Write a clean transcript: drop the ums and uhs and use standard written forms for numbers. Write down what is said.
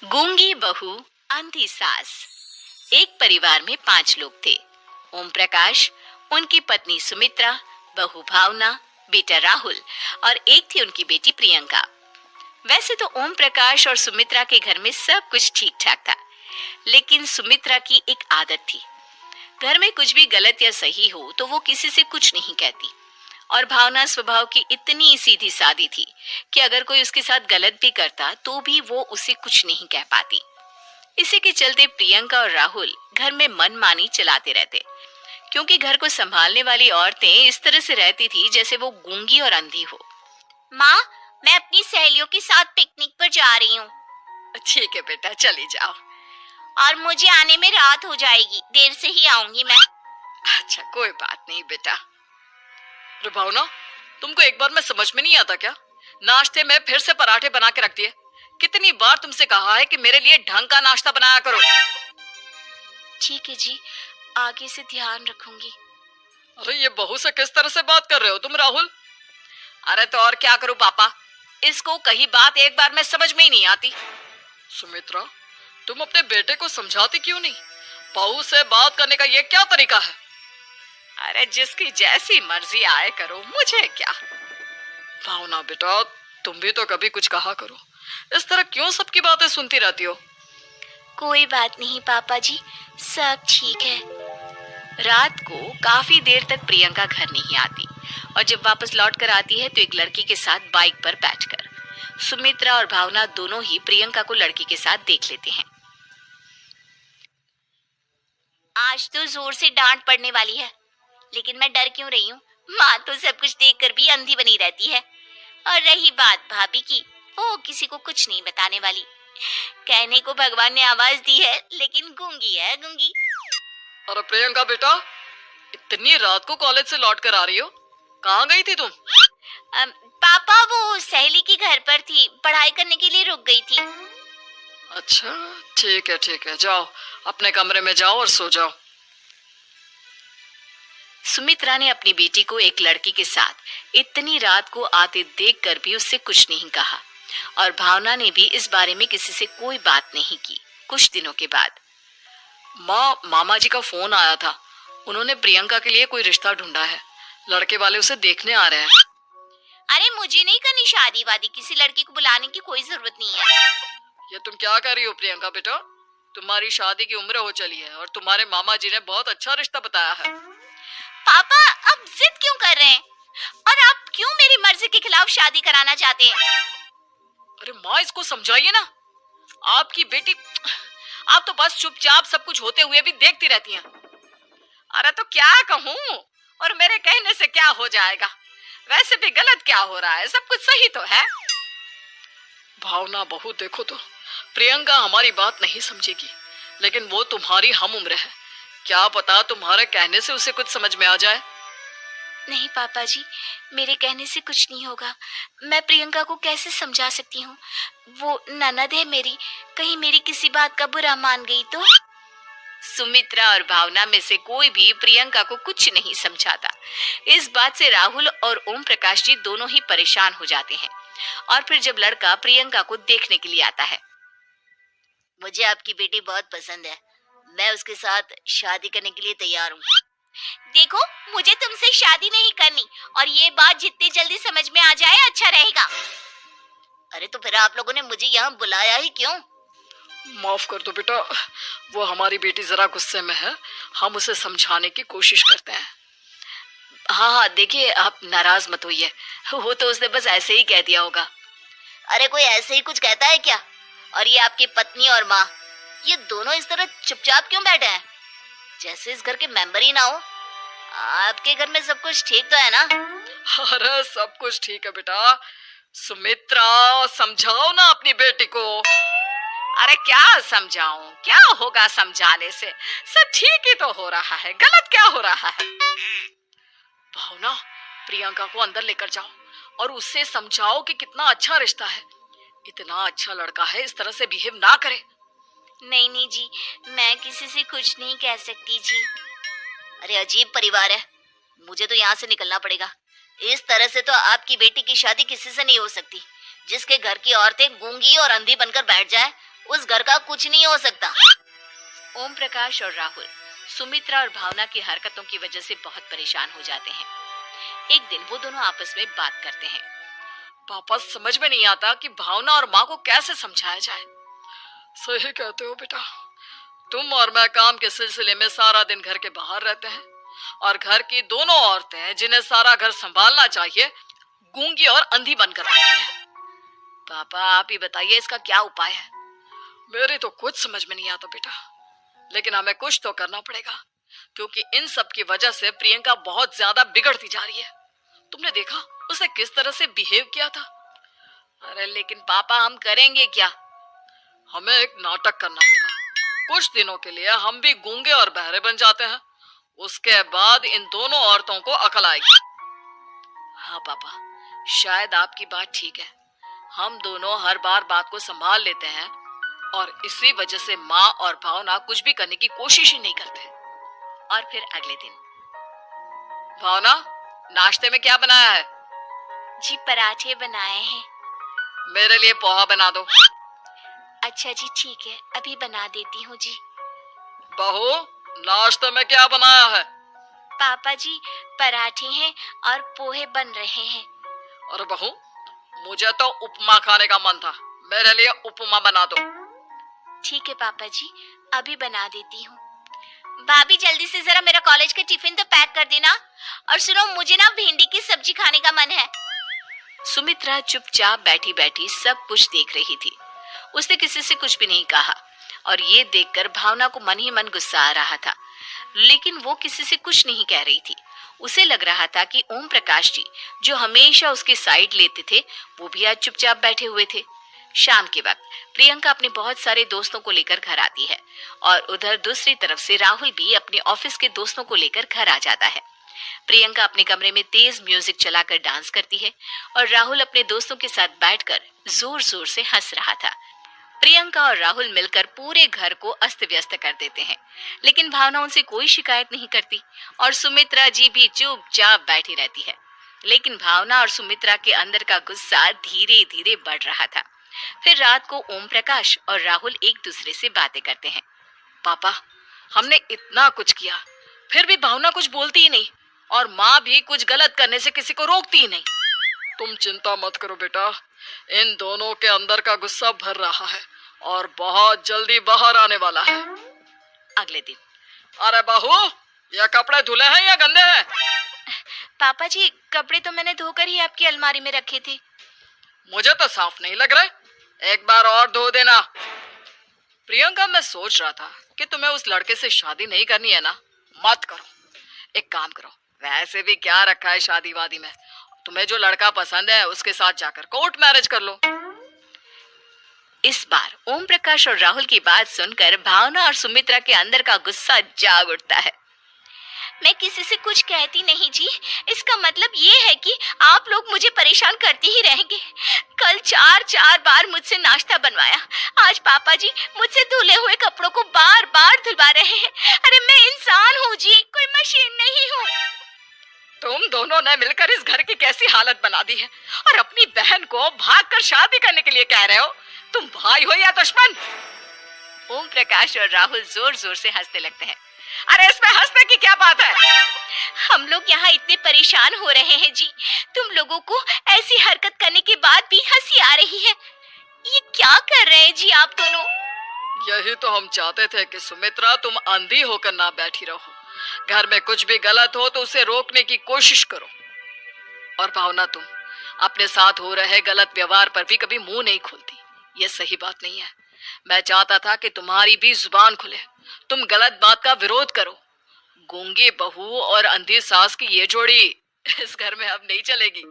गूंगी बहू, अंधी सास। एक परिवार में 5 लोग थे। ओम प्रकाश, उनकी पत्नी सुमित्रा, बहू भावना, बेटा राहुल और एक थी उनकी बेटी प्रियंका। वैसे तो ओम प्रकाश और सुमित्रा के घर में सब कुछ ठीक ठाक था, लेकिन सुमित्रा की एक आदत थी। घर में कुछ भी गलत या सही हो तो वो किसी से कुछ नहीं कहती। और भावना स्वभाव की इतनी सीधी सादी थी कि अगर कोई उसके साथ गलत भी करता तो भी वो उसे कुछ नहीं कह पाती। इसी के चलते प्रियंका और राहुल घर में मनमानी चलाते रहते, क्योंकि घर को संभालने वाली औरतें इस तरह से रहती थी जैसे वो गूंगी और अंधी हो। माँ, मैं अपनी सहेलियों के साथ पिकनिक पर जा रही हूँ। ठीक है बेटा, चली जाओ। और मुझे आने में रात हो जाएगी, देर से ही आऊंगी मैं। अच्छा, कोई बात नहीं बेटा। अरे भावना, तुमको एक बार में समझ में नहीं आता क्या? नाश्ते में फिर से पराठे बना के रख दिए। कितनी बार तुमसे कहा है कि मेरे लिए ढंग का नाश्ता बनाया करो। ठीक है जी, आगे से ध्यान रखूंगी। अरे ये बहू से किस तरह से बात कर रहे हो तुम राहुल? अरे तो और क्या करूं पापा, इसको कही बात एक बार में समझ में ही नहीं आती। सुमित्रा, तुम अपने बेटे को समझाती क्यों नहीं? बहू से बात करने का ये क्या तरीका है? अरे जिसकी जैसी मर्जी आए करो, मुझे क्या। भावना बेटा, तुम भी तो कभी कुछ कहा करो। इस तरह क्यों सबकी बातें सुनती रहती हो? कोई बात नहीं पापा जी, सब ठीक है। रात को काफी देर तक प्रियंका घर नहीं आती और जब वापस लौट कर आती है तो एक लड़की के साथ बाइक पर बैठकर। सुमित्रा और भावना दोनों ही प्रियंका को लड़की के साथ देख लेते हैं। आज तो जोर से डांट पड़ने वाली है, लेकिन मैं डर क्यों रही हूँ? माँ तो सब कुछ देखकर भी अंधी बनी रहती है। और रही बात भाभी की, वो किसी को कुछ नहीं बताने वाली। कहने को भगवान ने आवाज दी है, लेकिन गूंगी है गूंगी। अरे प्रियंका बेटा, इतनी रात को कॉलेज से लौट कर आ रही हो? कहाँ गई थी तुम? पापा, वो सहेली के घर पर थी, पढ़ाई करने के लिए रुक गई थी। अच्छा, ठीक है, जाओ अपने कमरे में जाओ और सो जाओ। सुमित्रा ने अपनी बेटी को एक लड़की के साथ इतनी रात को आते देखकर भी उससे कुछ नहीं कहा और भावना ने भी इस बारे में किसी से कोई बात नहीं की। कुछ दिनों के बाद मामा जी का फोन आया था। उन्होंने प्रियंका के लिए कोई रिश्ता ढूंढा है। लड़के वाले उसे देखने आ रहे हैं। अरे मुझे नहीं करनी शादी वादी, किसी लड़की को बुलाने की कोई जरूरत नहीं है। ये तुम क्या कर रही हो प्रियंका बेटा? तुम्हारी शादी की उम्र हो चली है और तुम्हारे मामा जी ने बहुत अच्छा रिश्ता बताया है। पापा, अब जिद क्यों कर रहे हैं? और आप क्यों मेरी मर्जी के खिलाफ शादी कराना चाहते हैं? अरे माँ, इसको समझाइए ना। आपकी बेटी, आप तो बस चुपचाप सब कुछ होते हुए भी देखती रहती हैं। अरे तो क्या कहूँ, और मेरे कहने से क्या हो जाएगा? वैसे भी गलत क्या हो रहा है, सब कुछ सही तो है। भावना बहू, देखो तो प्रियंका हमारी बात नहीं समझेगी, लेकिन वो तुम्हारी हम उम्र है। क्या पता तुम्हारे कहने से उसे कुछ समझ में आ जाए। नहीं पापा जी, मेरे कहने से कुछ नहीं होगा। मैं प्रियंका को कैसे समझा सकती हूँ? वो ननद है मेरी, कहीं मेरी किसी बात का बुरा मान गई तो? सुमित्रा और भावना में से कोई भी प्रियंका को कुछ नहीं समझाता। इस बात से राहुल और ओम प्रकाश जी दोनों ही परेशान हो जाते हैं। और फिर जब लड़का प्रियंका को देखने के लिए आता है, मुझे आपकी बेटी बहुत पसंद है, मैं उसके साथ शादी करने के लिए तैयार हूँ। देखो, मुझे तुमसे शादी नहीं करनी, और ये बात जितनी जल्दी समझ में आ जाए अच्छा रहेगा। अरे तो फिर आप लोगों ने मुझे यहाँ बुलाया ही क्यों? माफ कर दो बेटा, वो हमारी बेटी जरा गुस्से में है। हम उसे समझाने की कोशिश करते हैं। हाँ, देखिए आप नाराज मत होइए, वो तो उसने बस ऐसे ही कह दिया होगा। अरे कोई ऐसे ही कुछ कहता है क्या? और ये आपकी पत्नी और माँ, ये दोनों इस तरह चुपचाप क्यों बैठे हैं, जैसे इस घर के मेंबर ही ना हो? आपके घर में सब कुछ ठीक तो है ना? अरे सब कुछ ठीक है बेटा। सुमित्रा, समझाओ ना अपनी बेटी को। अरे क्या समझाऊं, क्या होगा समझाने से? सब ठीक ही तो हो रहा है, गलत क्या हो रहा है? भावना, प्रियंका को अंदर लेकर जाओ और उससे समझाओ कि कितना अच्छा रिश्ता है। इतना अच्छा लड़का है, इस तरह से बिहेव ना करे। नहीं जी, मैं किसी से कुछ नहीं कह सकती जी। अरे अजीब परिवार है, मुझे तो यहाँ से निकलना पड़ेगा। इस तरह से तो आपकी बेटी की शादी किसी से नहीं हो सकती। जिसके घर की औरतें गूंगी और अंधी बनकर बैठ जाए, उस घर का कुछ नहीं हो सकता। ओम प्रकाश और राहुल सुमित्रा और भावना की हरकतों की वजह से बहुत परेशान हो जाते हैं। एक दिन वो दोनों आपस में बात करते हैं। पापा, समझ में नहीं आता कि भावना और माँ को कैसे समझाया जाए। सही कहते हो बेटा, तुम और मैं काम के सिलसिले में सारा दिन घर के बाहर रहते हैं और घर की दोनों औरतें जिन्हें सारा घर संभालना चाहिए गूंगी और अंधी बनकर बैठी हैं। पापा, आप ही बताइए इसका क्या उपाय है। मेरी तो कुछ समझ में नहीं आता बेटा, लेकिन हमें कुछ तो करना पड़ेगा क्योंकि इन सब की वजह से प्रियंका बहुत ज्यादा बिगड़ती जा रही है। तुमने देखा उसे किस तरह से बिहेव किया था। अरे लेकिन पापा, हम करेंगे क्या? हमें एक नाटक करना होगा। कुछ दिनों के लिए हम भी गूंगे और बहरे बन जाते हैं, उसके बाद इन दोनों औरतों को अकल आएगी। हाँ पापा, शायद आपकी बात ठीक है। हम दोनों हर बार बात को संभाल लेते हैं और इसी वजह से माँ और भावना कुछ भी करने की कोशिश ही नहीं करते। और फिर अगले दिन, भावना, नाश्ते में क्या बनाया है? जी पराठे बनाए हैं। मेरे लिए पोहा बना दो। अच्छा जी ठीक है, अभी बना देती हूँ जी। बहू, नाश्ते में क्या बनाया है? पापा जी, पराठे हैं और पोहे बन रहे हैं। अरे बहू, मुझे तो उपमा खाने का मन था, मेरे लिए उपमा बना दो। ठीक है पापा जी, अभी बना देती हूँ। भाभी, जल्दी से जरा मेरा कॉलेज का टिफिन तो पैक कर देना। और सुनो, मुझे ना भिंडी की सब्जी खाने का मन है। सुमित्रा चुपचाप बैठी बैठी सब कुछ देख रही थी। उसने किसी से कुछ भी नहीं कहा और ये देखकर भावना को मन ही मन गुस्सा आ रहा था, लेकिन वो किसी से कुछ नहीं कह रही थी। उसे लग रहा था कि ओम प्रकाश जी, जो हमेशा उसकी साइड लेते थे, वो भी आज चुपचाप बैठे हुए थे। शाम के वक्त प्रियंका अपने बहुत सारे दोस्तों को लेकर घर आती है और उधर दूसरी तरफ से राहुल भी अपने ऑफिस के दोस्तों को लेकर घर आ जाता है। प्रियंका अपने कमरे में तेज म्यूजिक चलाकर डांस करती है और राहुल अपने दोस्तों के साथ बैठकर जोर जोर से हंस रहा था। प्रियंका और राहुल मिलकर पूरे घर को अस्त व्यस्त कर देते हैं, लेकिन भावना उनसे कोई शिकायत नहीं करती और सुमित्रा जी भी चुपचाप बैठी रहती है। लेकिन भावना और सुमित्रा के अंदर का गुस्सा धीरे धीरे बढ़ रहा था। फिर रात को ओम प्रकाश और राहुल एक दूसरे से बातें करते हैं। पापा, हमने इतना कुछ किया, फिर भी भावना कुछ बोलती ही नहीं और माँ भी कुछ गलत करने से किसी को रोकती ही नहीं। तुम चिंता मत करो बेटा, इन दोनों के अंदर का गुस्सा भर रहा है और बहुत जल्दी बाहर आने वाला है। अगले दिन, अरे बहू, ये कपड़े धुले हैं या गंदे हैं? पापा जी, कपड़े तो मैंने धोकर ही आपकी अलमारी में रखे थे। मुझे तो साफ नहीं लग रहे, एक बार और धो देना। प्रियंका, मैं सोच रहा था कि तुम्हें उस लड़के से शादी नहीं करनी है ना। मत करो, एक काम करो, वैसे भी क्या रखा है शादी वादी में, तुम्हें जो लड़का पसंद है उसके साथ जाकर कोर्ट मैरिज कर लो। इस बार ओम प्रकाश और राहुल की बात सुनकर भावना और सुमित्रा के अंदर का गुस्सा जाग उठता है। मैं किसी से कुछ कहती नहीं जी, इसका मतलब ये है कि आप लोग मुझे परेशान करते ही रहेंगे। कल चार बार मुझसे नाश्ता बनवाया, आज पापा जी मुझसे धुले हुए कपड़ों को बार बार धुलवा रहे हैं। अरे मैं इंसान हूँ जी, कोई मशीन नहीं हूँ। तुम दोनों ने मिलकर इस घर की कैसी हालत बना दी है और अपनी बहन को भागकर शादी करने के लिए कह रहे हो। तुम भाई हो या दुश्मन? ओम प्रकाश और राहुल जोर जोर से हंसने लगते हैं। अरे इसमें हंसने की क्या बात है? हम लोग यहाँ इतने परेशान हो रहे हैं जी, तुम लोगों को ऐसी हरकत करने के बाद भी हंसी आ रही है। ये क्या कर रहे हैं जी आप दोनों? यही तो हम चाहते थे कि सुमित्रा, तुम अंधी होकर ना बैठी रहो। घर में कुछ भी गलत हो तो उसे रोकने की कोशिश करो। और भावना, तुम अपने साथ हो रहे गलत व्यवहार पर भी कभी मुंह नहीं खोलती। ये सही बात नहीं है। मैं चाहता था कि तुम्हारी भी जुबान खुले, तुम गलत बात का विरोध करो। गूंगी बहू और अंधी सास की ये जोड़ी इस घर में अब नहीं चलेगी।